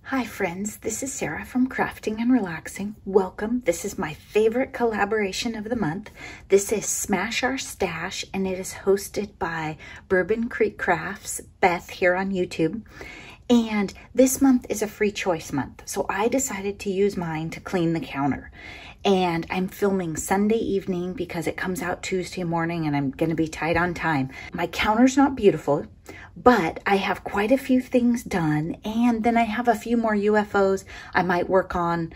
Hi friends, this is Sarah from Crafting and Relaxing. Welcome. This is my favorite collaboration of the month. This is Smash Our Stash and it is hosted by Bourbon Creek Crafts, Beth, here on YouTube. And this month is a free choice month. So I decided to use mine to clean the counter. And I'm filming Sunday evening because it comes out Tuesday morning and I'm going to be tight on time. My counter's not beautiful, but I have quite a few things done. And then I have a few more UFOs I might work on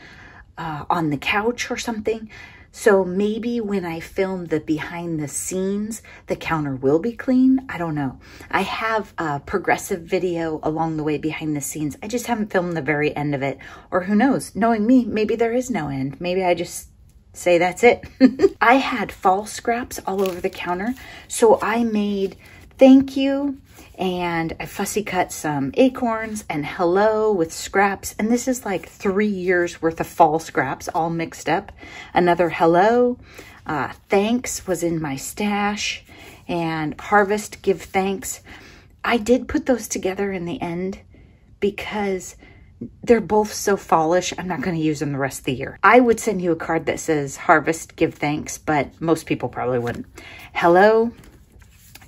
the couch or something. So maybe when I film the behind the scenes, the counter will be clean. I don't know. I have a progressive video along the way behind the scenes. I just haven't filmed the very end of it. Or who knows, knowing me, maybe there is no end. Maybe I just say that's it. I had fall scraps all over the counter. So I made thank you. And I fussy cut some acorns and hello with scraps. And this is like 3 years worth of fall scraps all mixed up. Another hello, thanks was in my stash, and harvest, give thanks. I did put those together in the end because they're both so fallish. I'm not going to use them the rest of the year. I would send you a card that says harvest, give thanks, but most people probably wouldn't. Hello.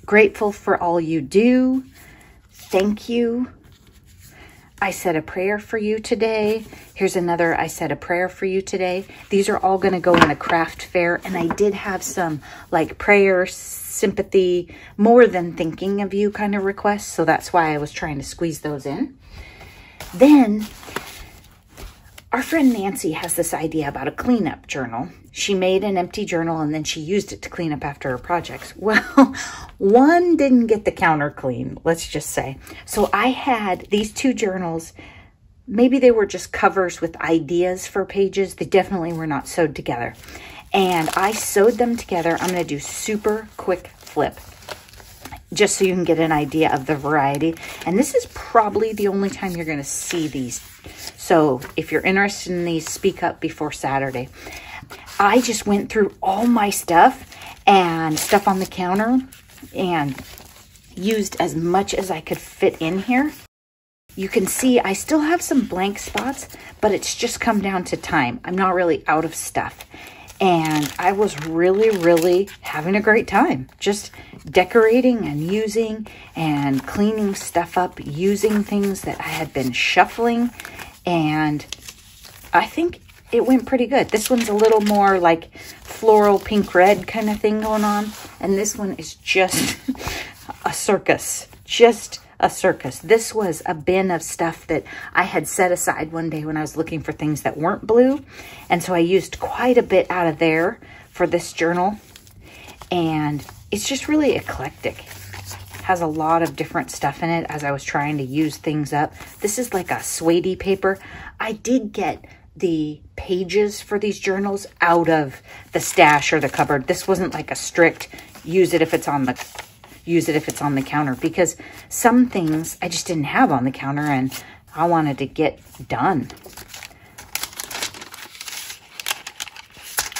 Grateful for all you do. Thank you. I said a prayer for you today. Here's another, I said a prayer for you today. These are all going to go in a craft fair. And I did have some like prayer, sympathy, more than thinking of you kind of requests. So that's why I was trying to squeeze those in. Then our friend Nancy has this idea about a cleanup journal. She made an empty journal and then she used it to clean up after her projects. Well, one didn't get the counter clean, let's just say. So I had these two journals. Maybe they were just covers with ideas for pages. They definitely were not sewed together. And I sewed them together. I'm going to do super quick flip, just so you can get an idea of the variety. And this is probably the only time you're going to see these. So if you're interested in these, speak up before Saturday. I just went through all my stuff and stuff on the counter and used as much as I could fit in here. You can see I still have some blank spots, but it's just come down to time. I'm not really out of stuff. And I was really having a great time. Just decorating and using and cleaning stuff up, using things that I had been shuffling. And I think it went pretty good. This one's a little more like floral pink red kind of thing going on. And this one is just a circus. Just a circus. This was a bin of stuff that I had set aside one day when I was looking for things that weren't blue. And so I used quite a bit out of there for this journal. And it's just really eclectic. Has a lot of different stuff in it as I was trying to use things up. This is like a suede paper. I did get the pages for these journals out of the stash or the cupboard. This wasn't like a strict use it if it's on the counter, because some things I just didn't have on the counter and I wanted to get done.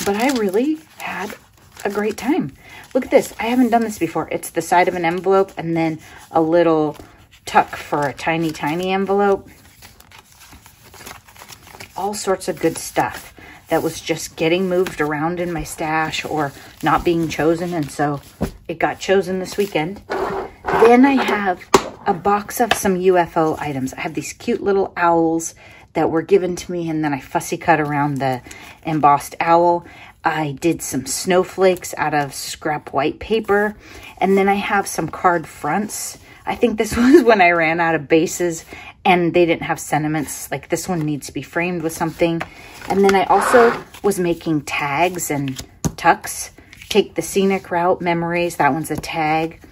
But I really had a great time. Look at this. I haven't done this before. It's the side of an envelope and then a little tuck for a tiny envelope. All sorts of good stuff that was just getting moved around in my stash or not being chosen. And so it got chosen this weekend. Then I have a box of some UFO items. I have these cute little owls that were given to me, and then I fussy cut around the embossed owl. I did some snowflakes out of scrap white paper. And then I have some card fronts. I think this was when I ran out of bases and they didn't have sentiments. Like this one needs to be framed with something. And then I also was making tags and tucks. Take the scenic route, memories. That one's a tag.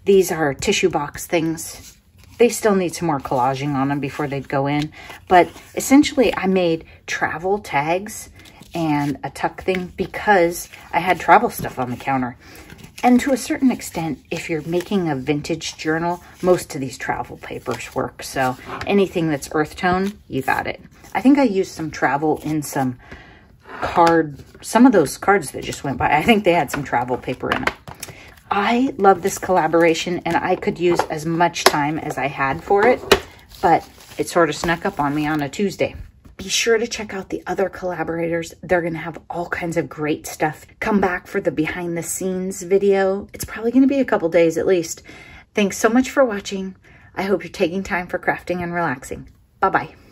These are tissue box things. They still need some more collaging on them before they'd go in. But essentially I made travel tags and a tuck thing because I had travel stuff on the counter. And to a certain extent, if you're making a vintage journal, most of these travel papers work. So anything that's earth tone, you got it. I think I used some travel in some some of those cards that just went by. I think they had some travel paper in it. I love this collaboration and I could use as much time as I had for it. but it sort of snuck up on me on a Tuesday. Be sure to check out the other collaborators. They're going to have all kinds of great stuff. Come back for the behind the scenes video. It's probably going to be a couple days at least. Thanks so much for watching. I hope you're taking time for crafting and relaxing. Bye-bye.